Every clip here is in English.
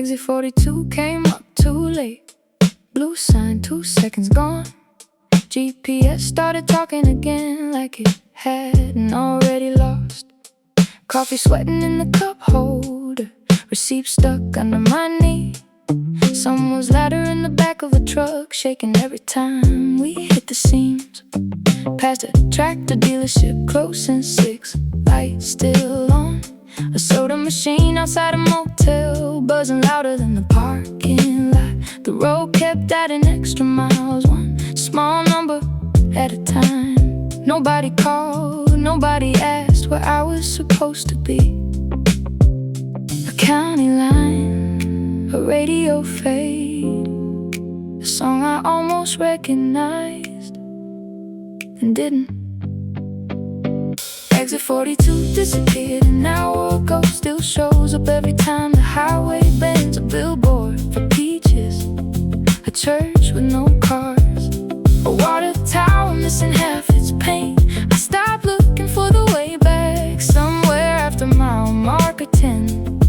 Exit 42 came up too late. Blue sign, 2 seconds gone. GPS started talking again like it hadn't already lost. Coffee sweating in the cup holder, receipt stuck under my knee. Someone's ladder in the back of a truck, shaking every time we hit the seams. Past a tractor dealership, closing 6, lights still on. A soda machine outside a motel, buzzing louder than the parking lot. The road kept adding extra miles, one small number at a time. Nobody called, nobody asked where I was supposed to be. A county line, a radio fade, a song I almost recognized and didn't. Exit 42 disappeared an hour ago, still shows up every time the highway bends. A billboard for peaches, a church with no cars, a water tower missing half its paint. I stopped looking for the way back, somewhere after mile marker 10.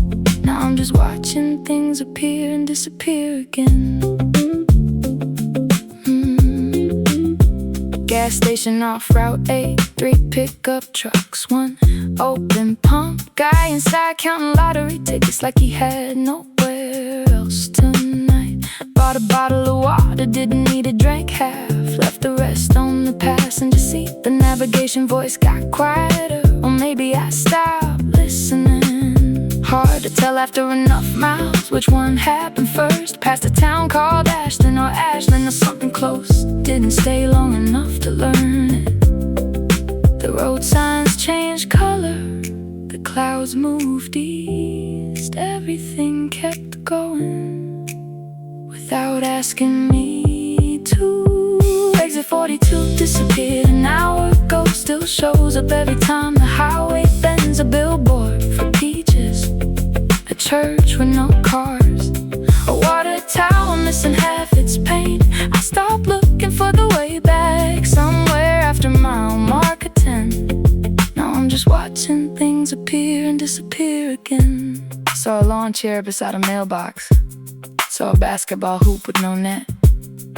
Now I'm just watching things appear and disappear again. Gas station off Route 8, 3 pickup trucks, 1 open pump. Guy inside counting lottery tickets like he had nowhere else tonight. Bought a bottle of water, didn't need it, drank half, left the rest on the passenger seat. The navigation voice got quieter, or maybe I stopped listening. Hard to tell after enough miles which one happened first. Past a town called Ashton or Ashland or something close. Didn't stay long enough to learn it. The road signs changed color, the clouds moved east. Everything kept going without asking me to. Exit 42 disappeared an hour ago, still shows up every time the highway bends. A billboard for peaches, a church with no cars, a water tower missing half its paint. I stopped looking for the way back, somewhere after mile marker 10. Now I'm just watching things appear and disappear again. Saw a lawn chair beside a mailbox, saw a basketball hoop with no net,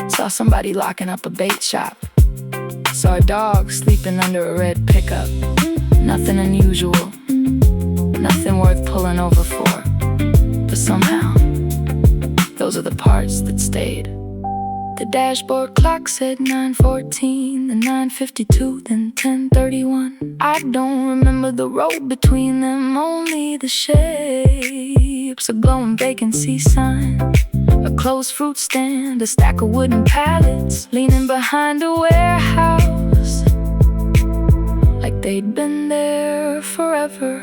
saw somebody locking up a bait shop, saw a dog sleeping under a red pickup. Nothing unusual, nothing worth pulling over for, but somehow those are the parts that stayed. The dashboard clock said 9:14, then 9:52, then 10:31. I don't remember the road between them, only the shapes. A glowing vacancy sign, a closed fruit stand, a stack of wooden pallets leaning behind a warehouse, like they'd been there forever.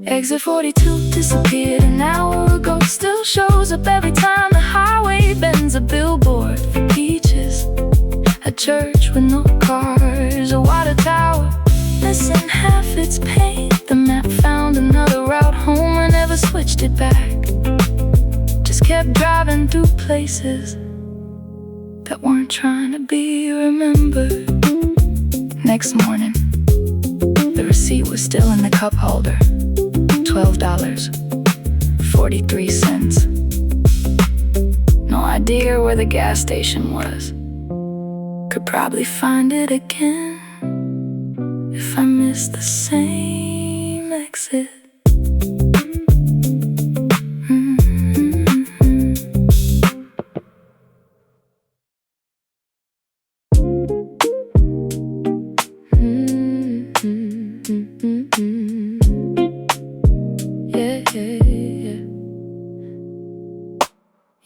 Exit 42 disappeared an hour ago, still shows up every time the highway bends. A billboard for peaches, a church with no cars, a water tower missing half its paint. The map found another route home, I never switched it back, just kept driving through places that weren't trying to be remembered. Next morning, the receipt was still in the cup holder. $12.43. No idea where the gas station was. Could probably find it again if I missed the same exit.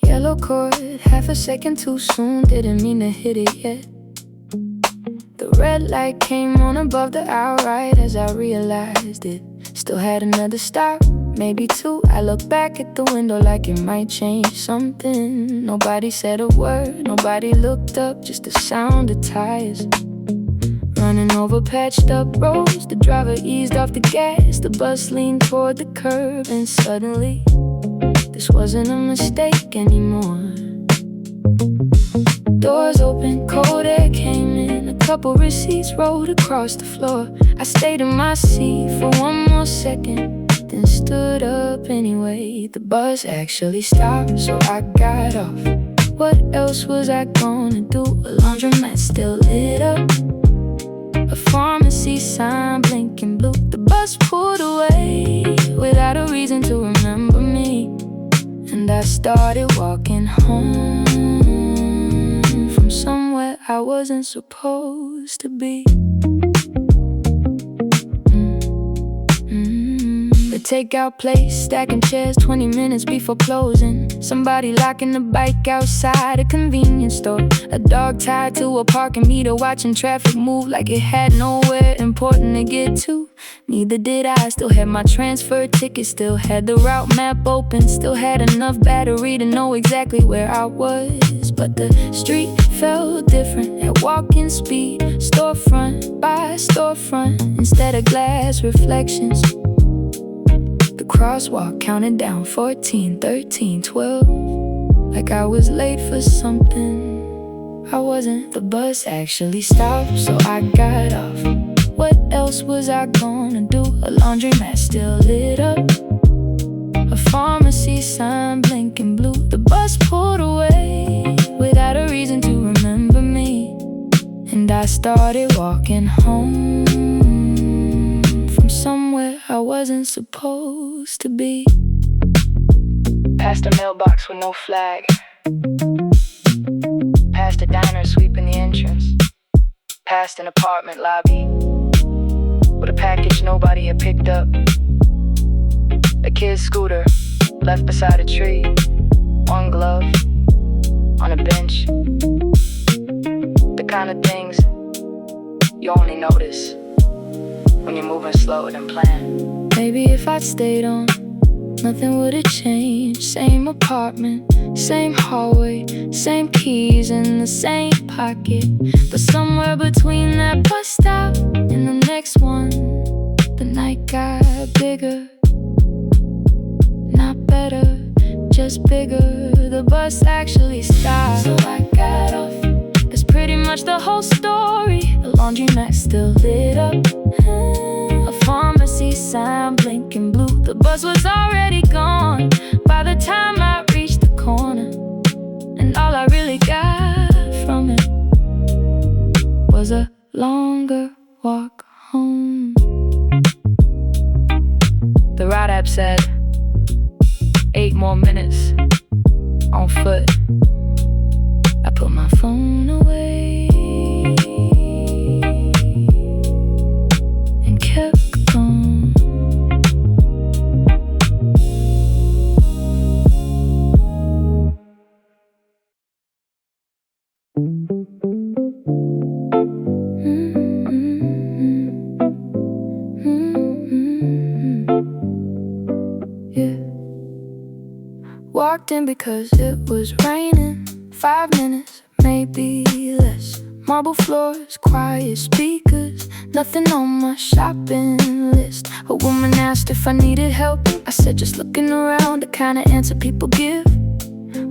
Yellow cord, half a second too soon, didn't mean to hit it yet. The red light came on above the outright as I realized it. Still had another stop, maybe 2. I looked back at the window like it might change something. Nobody said a word, nobody looked up, just the sound of tires running over patched up roads. The driver eased off the gas, the bus leaned toward the curb, and suddenly this wasn't a mistake anymore. Doors open, cold air came in, a couple receipts rolled across the floor. I stayed in my seat for one more second, then stood up anyway. The bus actually stopped, so I got off. What else was I gonna do? A laundromat still lit up, a pharmacy sign blinking blue. The bus pulled away without a reason to remember me, and I started walking home from somewhere I wasn't supposed to be. The takeout place, stacking chairs 20 minutes before closing. Somebody locking the bike outside a convenience store. A dog tied to a parking meter, watching traffic move like it had nowhere important to get to. Neither did I. Still had my transfer ticket, still had the route map open, still had enough battery to know exactly where I was. But the street felt different at walking speed, storefront by storefront, instead of glass reflections. The crosswalk counted down 14, 13, 12, like I was late for something. I wasn't. The bus actually stopped, so I got off. What else was I gonna do? A laundromat still lit up, a pharmacy sign blinking blue. The bus pulled away without a reason to remember me, and I started walking home from somewhere I wasn't supposed to be. Past a mailbox with no flag, past a diner sweeping the entrance, past an apartment lobby with a package nobody had picked up, a kid's scooter left beside a tree, one glove on a bench. The kind of things you only notice when you're moving slower than planned. Maybe if I'd stayed on, nothing would've changed. Same apartment, same hallway, same keys in the same pocket. But somewhere between that bus stop and the next one, the night got bigger. Not better, just bigger. The bus actually stopped, so I got off. That's pretty much the whole story. The laundromat still lit up, a pharmacy sign blinking blue. The bus was already gone by the time I reached the corner, and all I really got from it was a longer walk home. The route app said 8 more minutes on foot. I put my phone away and kept going. Yeah. Walked in because it was raining. 5 minutes, maybe less. Marble floors, quiet speakers, nothing on my shopping list. A woman asked if I needed help. I said just looking around, the kind of answer people give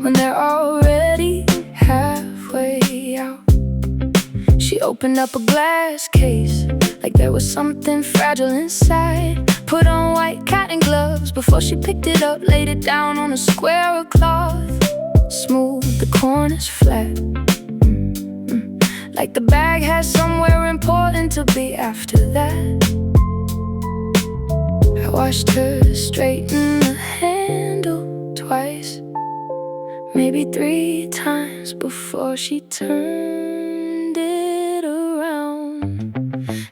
when they're already halfway out. She opened up a glass case like there was something fragile inside. Put on white cotton gloves before she picked it up, laid it down on a square of cloth. Smooth the corners flat, like the bag has somewhere important to be after that. I watched her straighten the handle twice, maybe 3 times before she turned it around.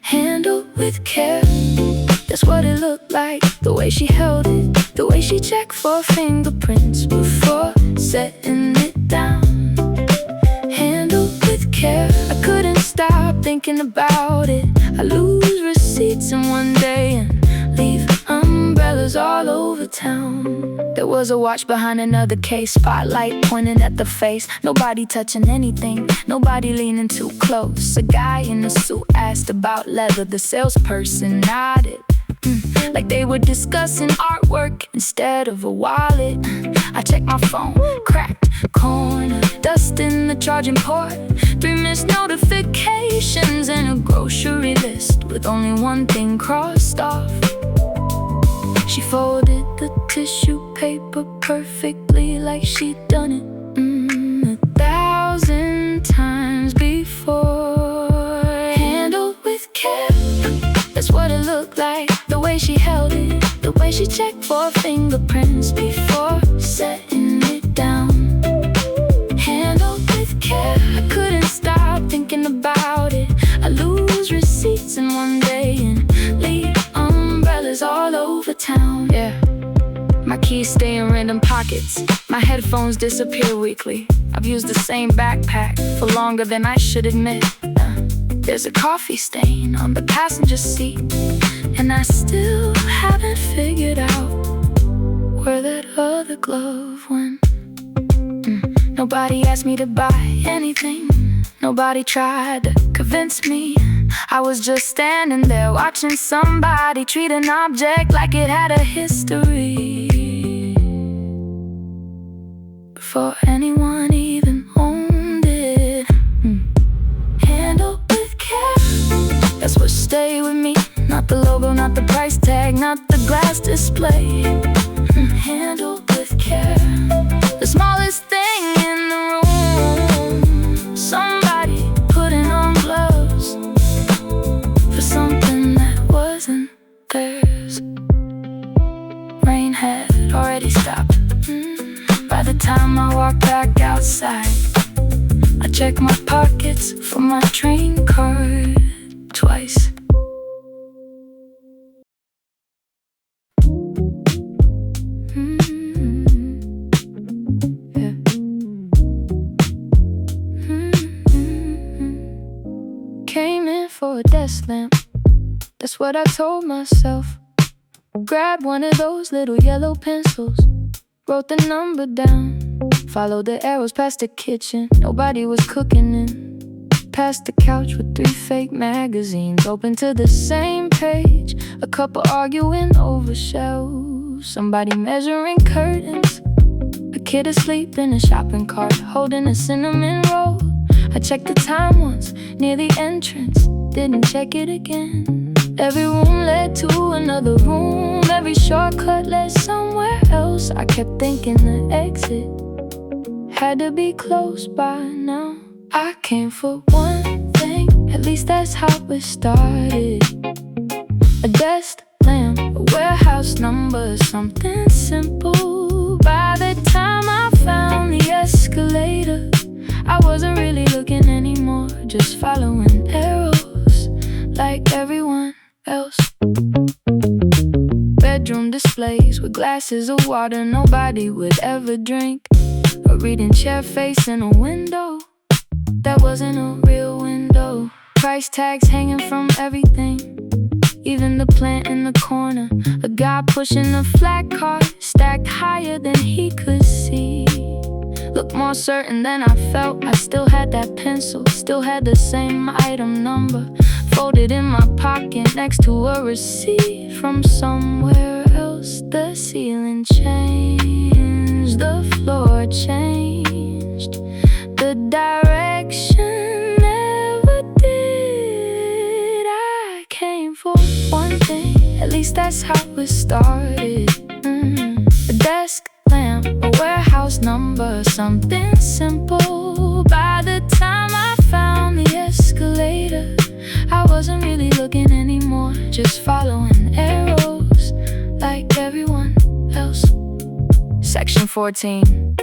Handle with care, that's what it looked like. The way she held it, the way she checked for fingerprints before setting it down. Handle with care, I couldn't stop thinking about it. I lose receipts in one day and leave umbrellas all over town. There was a watch behind another case, spotlight pointing at the face. Nobody touching anything, nobody leaning too close. A guy in a suit asked about leather. The salesperson nodded, like they were discussing artwork instead of a wallet. I checked my phone, cracked corner, dust in the charging port, 3 missed notifications and a grocery list with only one thing crossed off. She folded the tissue paper perfectly like she'd done it 1,000 times before. Handled with care, that's what it looked like. The way she held it, the way she checked for fingerprints before setting it down. Handled with care, I couldn't stop thinking about it. I lose receipts in one day and leave umbrellas all over town. Yeah, my keys stay in random pockets. My headphones disappear weekly. I've used the same backpack for longer than I should admit. There's a coffee stain on the passenger seat, and I still haven't figured out where that other glove went. Nobody asked me to buy anything. Nobody tried to convince me. I was just standing there watching somebody treat an object like it had a history before anyone even owned it. Handled with care, that's what stayed with me. Not the logo, not the price tag, not the glass display. Handled with care, the smallest thing in the room. Somebody putting on gloves for something that wasn't theirs. Rain had already stopped. By the time I walked back outside, I checked my pockets for my train card twice. Came in for a desk lamp, that's what I told myself. Grabbed one of those little yellow pencils, wrote the number down, followed the arrows past the kitchen. Nobody was cooking in. Past the couch with 3 fake magazines, open to the same page. A couple arguing over shelves, somebody measuring curtains. A kid asleep in a shopping cart, holding a cinnamon roll. I checked the time once, near the entrance, didn't check it again. Every room led to another room, every shortcut led somewhere else. I kept thinking the exit had to be close by now. I came for one thing, at least that's how it started. A desk lamp, a warehouse number, something simple. By the time I found the escalator, I wasn't really looking anymore, just following arrows like everyone else. Bedroom displays with glasses of water nobody would ever drink. A reading chair facing a window that wasn't a real window. Price tags hanging from everything, even the plant in the corner. A guy pushing a flat cart stacked higher than he could see. Looked more certain than I felt. I still had that pencil, still had the same item number, folded in my pocket next to a receipt from somewhere else. The ceiling changed, the floor changed, the direction never did. I came for one thing, at least that's how it started. A desk lamp, a warehouse number, something simple. By the time I found the escalator, I wasn't really looking anymore, just following arrows like everyone else. Section 14,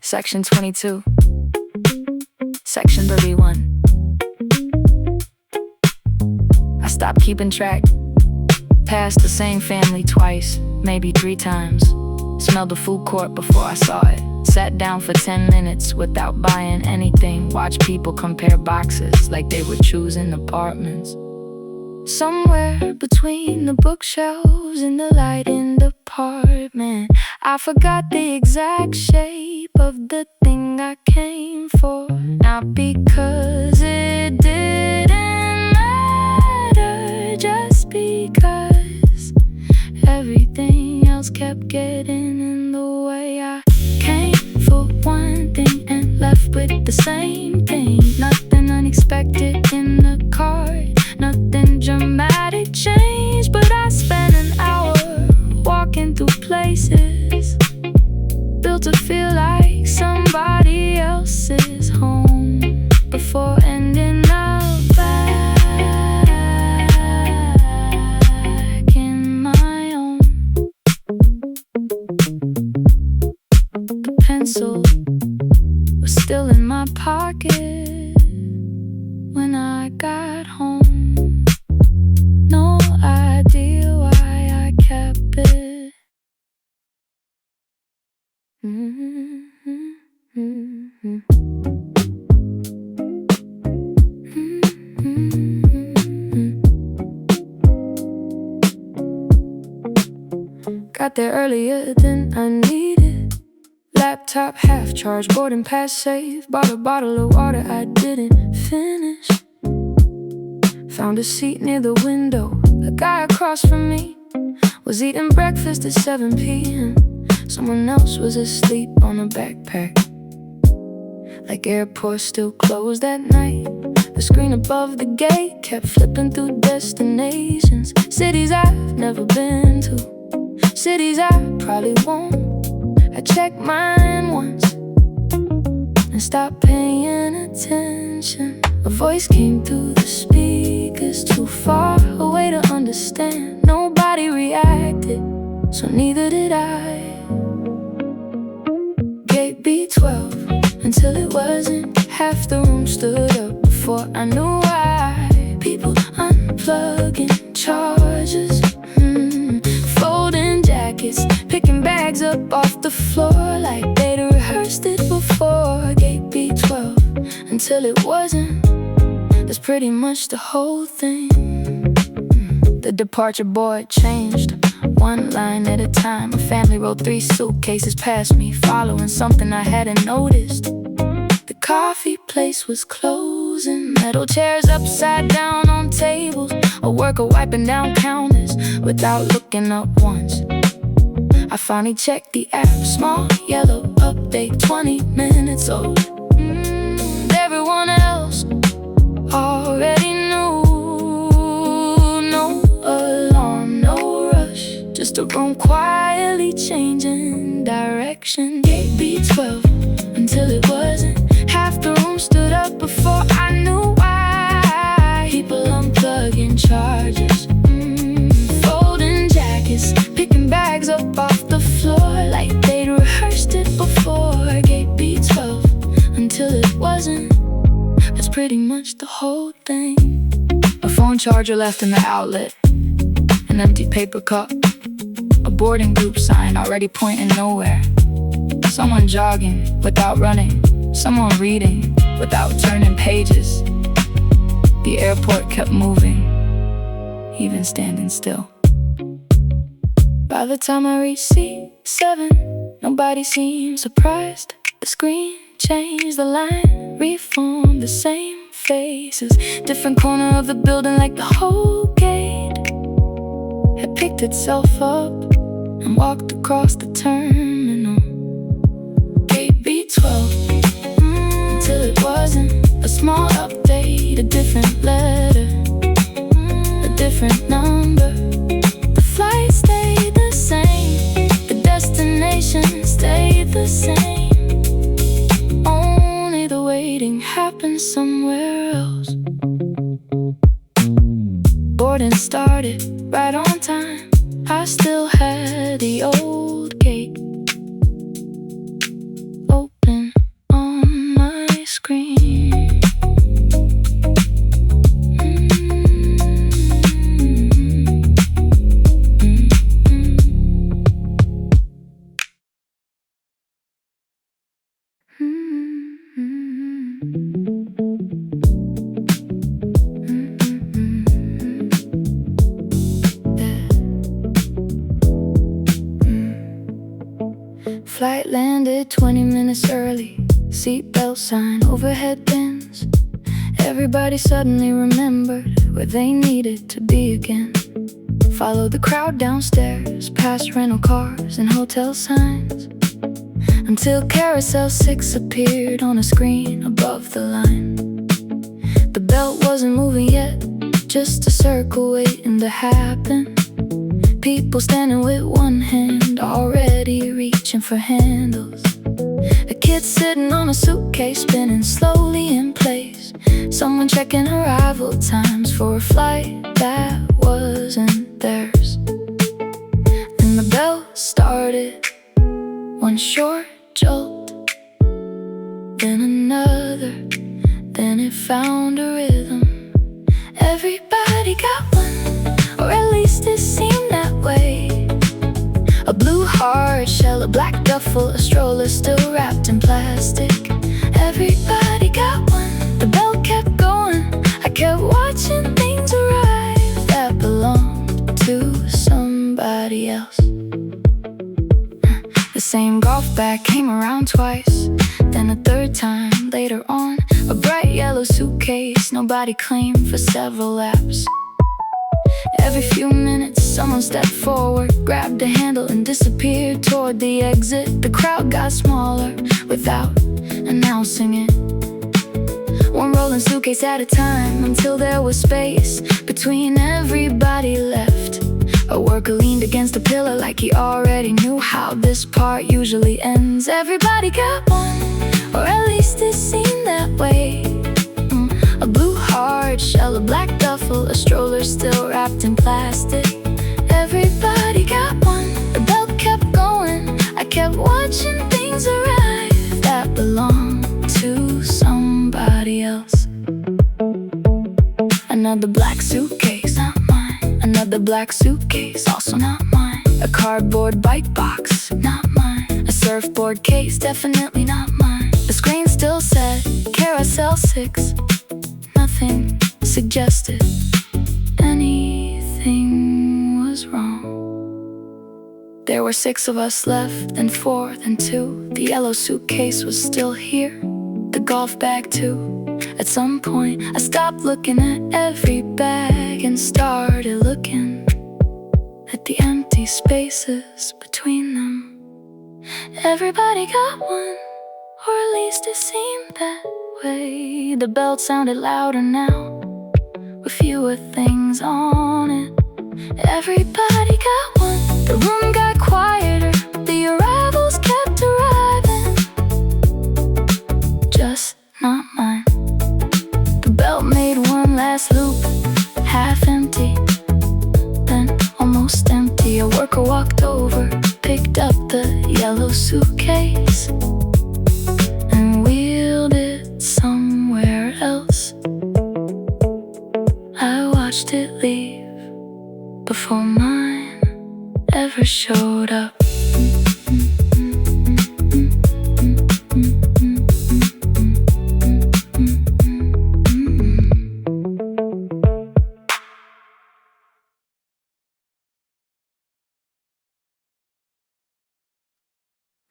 Section 22, Section 31. I stopped keeping track, passed the same family twice, maybe 3 times. Smelled the food court before I saw it. Sat down for 10 minutes without buying anything. Watched people compare boxes like they were choosing apartments. Somewhere between the bookshelves in the lighting department, I forgot the exact shape of the thing I came for. Not because it didn't matter, just because everything else kept getting in the way. I came for one thing and left with the same thing. Nothing unexpected in the card, nothing dramatic change, but I spent an hour there earlier than I needed. Laptop half charged, boarding pass saved. Bought a bottle of water I didn't finish. Found a seat near the window. The guy across from me was eating breakfast at 7 p.m. Someone else was asleep on a backpack. Like airports still closed at night. The screen above the gate kept flipping through destinations. Cities I've never been to, cities I probably won't. I checked mine once and stopped paying attention. A voice came through the speakers, too far away to understand. Nobody reacted, so neither did I. Gate B12 until it wasn't. Half the room stood up before I knew why. People unplugging chargers, folding jackets, picking bags up off the floor like they'd rehearsed it before. Gate B12 until it wasn't. That's pretty much the whole thing. The departure board changed, one line at a time. A family rolled 3 suitcases past me, following something I hadn't noticed. The coffee place was closing, metal chairs upside down on tables, a worker wiping down counters without looking up once. I finally checked the app, small yellow update, 20 minutes old. Everyone else already knew. No alarm, no rush, just a room quietly changing direction. Gate B12 until it wasn't. Half the room stood up before I knew why. People unplugging chargers, folding jackets, picking bags up off the floor like they'd rehearsed it before. Gate B12 until it wasn't. That's pretty much the whole thing. A phone charger left in the outlet, an empty paper cup, a boarding group sign already pointing nowhere. Someone jogging without running, someone reading without turning pages. The airport kept moving, even standing still. By the time I reached C7, nobody seemed surprised. The screen changed, the line reformed, the same faces, different corner of the building, like the whole gate had picked itself up and walked across the terminal. Gate B12 until it wasn't. A small update, a different letter, a different number. The flight stayed the same, the destination stayed the same. Only the waiting happened somewhere else. Boarding started right on time. I still had the old gate open on my screen. Flight landed 20 minutes early, seatbelt sign, overhead bins. Everybody suddenly remembered where they needed to be again. Followed the crowd downstairs, past rental cars and hotel signs, until Carousel 6 appeared on a screen above the line. The belt wasn't moving yet, just a circle waiting to happen. People standing with one hand, already reaching for handles. A kid sitting on a suitcase, spinning slowly in place. Someone checking arrival times for a flight that wasn't theirs. And the bell started, one short jolt, then another, then it found a rhythm. Everybody got one, or at least it seemed that way. A blue hard shell, a black duffel, a stroller still wrapped in plastic. Everybody got one, the bell kept going. I kept watching things arrive that belonged to somebody else. back came around twice, then a third time later on. A bright yellow suitcase nobody claimed for several laps. Every few minutes someone stepped forward, grabbed a handle and disappeared toward the exit. The crowd got smaller without announcing it, one rolling suitcase at a time, until there was space between everybody left. A worker leaned against a pillar like he already knew how this part usually ends. Everybody got one, or at least it seemed that way. A blue hard shell, a black duffel, a stroller still wrapped in plastic. Everybody got one, the belt kept going. I kept watching things arrive that belonged to somebody else. Another black suitcase, not mine. Another black suitcase, also not mine. A cardboard bike box, not mine. A surfboard case, definitely not mine. The screen still said Carousel 6. Nothing suggested anything was wrong. There were 6 of us left, then 4, then 2. The yellow suitcase was still here, the golf bag too. At some point I stopped looking at every bag and started looking at the empty spaces between them. Everybody got one, or at least it seemed that way. The belt sounded louder now, with fewer things on it. Everybody got one. The room got quieter, the arrivals kept arriving. Just not mine. The belt made one last loop, half empty, then almost empty. A worker walked over, picked up the yellow suitcase and wheeled it somewhere else. I watched it leave before mine ever showed up.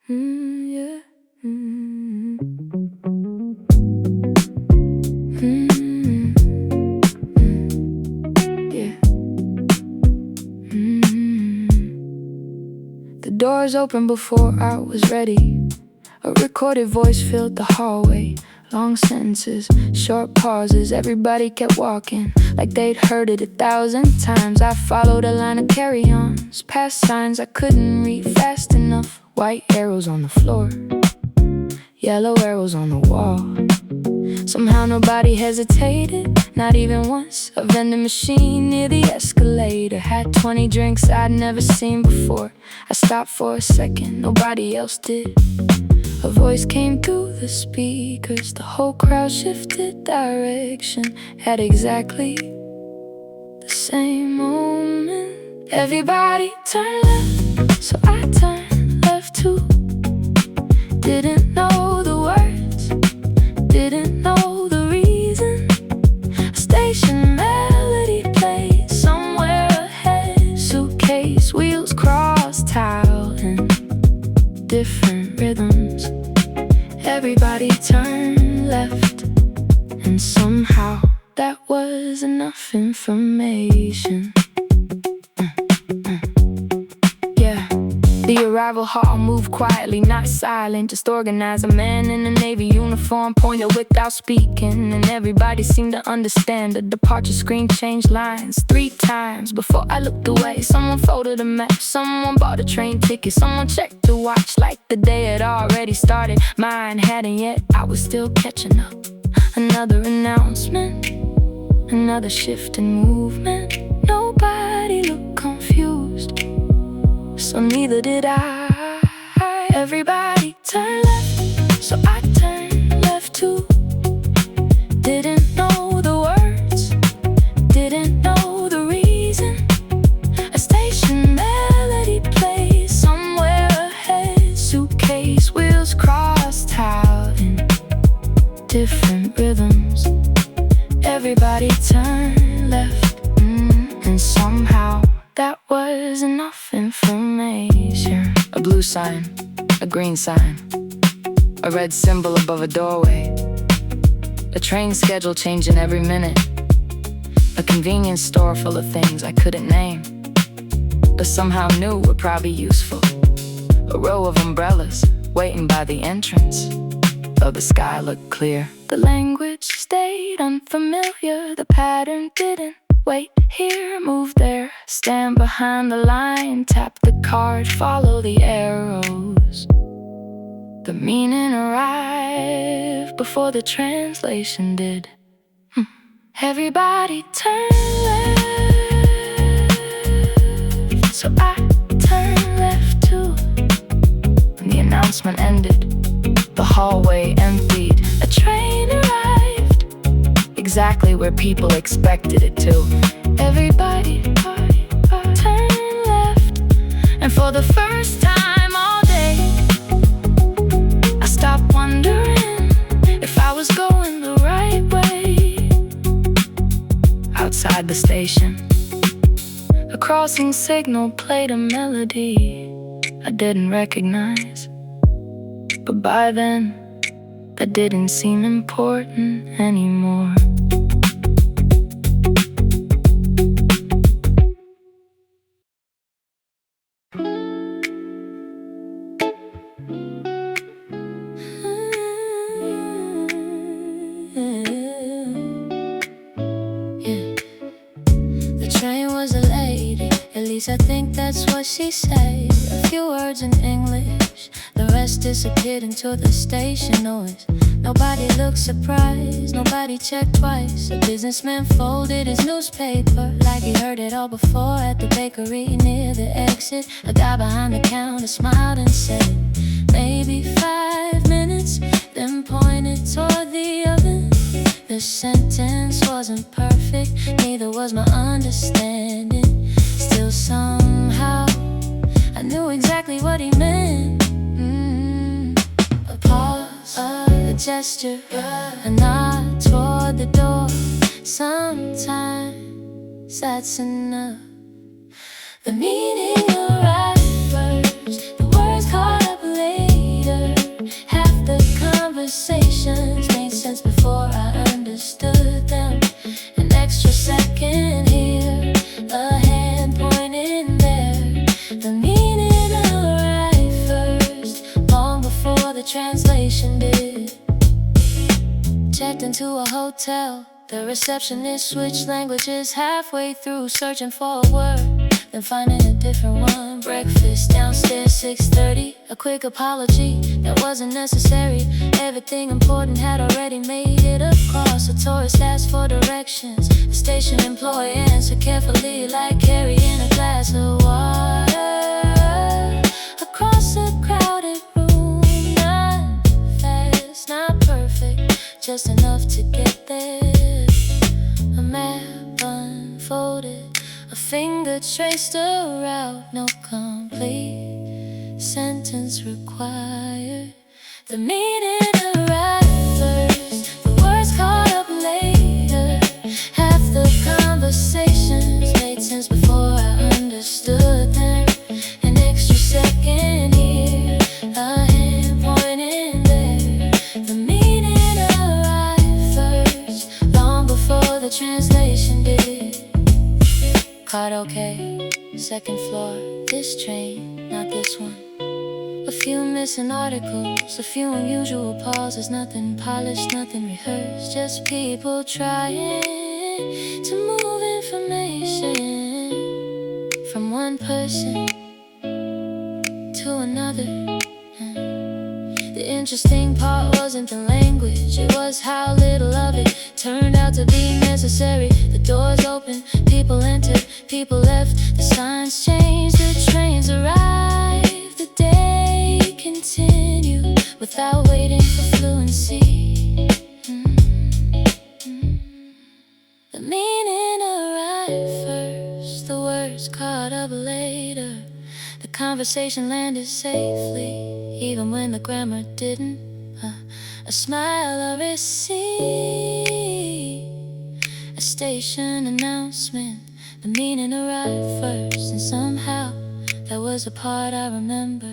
Yeah. The doors opened before I was ready. A recorded voice filled the hallway. Long sentences, short pauses. Everybody kept walking like they'd heard it 1,000 times. I followed a line of carry-ons, past signs I couldn't read fast enough. White arrows on the floor, yellow arrows on the wall. Somehow nobody hesitated, not even once. A vending machine near the escalator had 20 drinks I'd never seen before. I stopped for a second, nobody else did. A voice came through the speakers. The whole crowd shifted direction at exactly the same moment. Everybody turned left, so I turned left too. Didn't know the words, didn't know the reason. A station melody played somewhere ahead. Suitcase wheels crossed tile in different rhythms. Everybody turned left, and somehow that was enough information. Yeah. The arrival hall moved quietly, not silent, just organized. A man in a navy uniform pointed without speaking, and everybody seemed to understand. The departure screen changed lines 3 times before I looked away. Someone folded a map, someone bought a train ticket, someone checked the watch like the day had already started. Mine hadn't yet, I was still catching up. Another announcement, another shift in movement. Nobody looked confused, so neither did I. Everybody turned left, so I turned left too. Didn't know the words, didn't know the reason. A station melody plays somewhere ahead. Suitcase wheels crossed tile in different rhythms. Everybody turned left, and somehow that was enough information. A blue sign A green sign, a red symbol above a doorway, a train schedule changing every minute, a convenience store full of things I couldn't name, but somehow knew were probably useful. A row of umbrellas waiting by the entrance, though the sky looked clear. The language stayed unfamiliar, the pattern didn't. Wait here, move there, stand behind the line, tap the card, follow the arrows. The meaning arrived before the translation did. Everybody turn left, so I turned left too. When the announcement ended, the hallway emptied. A train arrived exactly where people expected it to. Everybody turn left, and for the first time all day, I stopped wondering if I was going the right way. Outside the station, a crossing signal played a melody I didn't recognize, but by then, that didn't seem important anymore. The train was a lady, at least I think that's what she said. A few words in English, the rest disappeared into the station noise. Nobody looked surprised, nobody checked twice. A businessman folded his newspaper like he heard it all before. At the bakery near the exit, a guy behind the counter smiled and said, "Maybe 5 minutes," then pointed toward the oven. The sentence wasn't perfect, neither was my understanding. Still somehow, I knew exactly what he meant. A pause, a gesture, a nod toward the door. Sometimes that's enough. The meaning arrived first, the words caught up later. Half the conversations made sense before I understood them. An extra second here, a hand pointing there. The meaning arrived first, long before the translation did. Checked into a hotel, the receptionist switched languages halfway through, searching for a word, then finding a different one. Breakfast downstairs, 6:30. A quick apology that wasn't necessary. Everything important had already made it across. A tourist asked for directions. The station employee answered carefully, like carrying a glass of water across a crowded room. Not fast, not perfect, just enough to get there. A map unfolded, a finger traced a route, no complete sentence required. The meaning arrived first, the words caught up later. Half the conversations made sense before I understood them. An extra second here, a hand pointing there. The meaning arrived first, long before the translation did. Card okay, second floor, this train, not this one. A few missing articles, a few unusual pauses. Nothing polished, nothing rehearsed, just people trying to move information from one person to another. The interesting part wasn't the language, it was how little of it turned out to be necessary. The doors opened, people entered, people left. The signs changed, the trains arrived. The day continued without waiting for fluency. The meaning arrived first, the words caught up later. The conversation landed safely, even when the grammar didn't. A smile, a receipt, a station announcement. The meaning arrived first, and somehow that was the part I remember.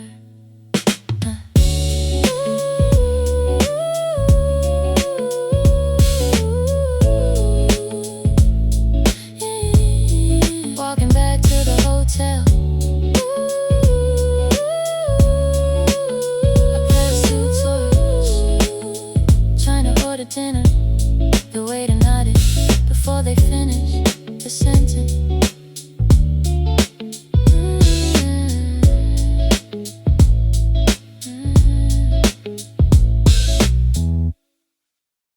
The waiter nodded before they finished the sentence.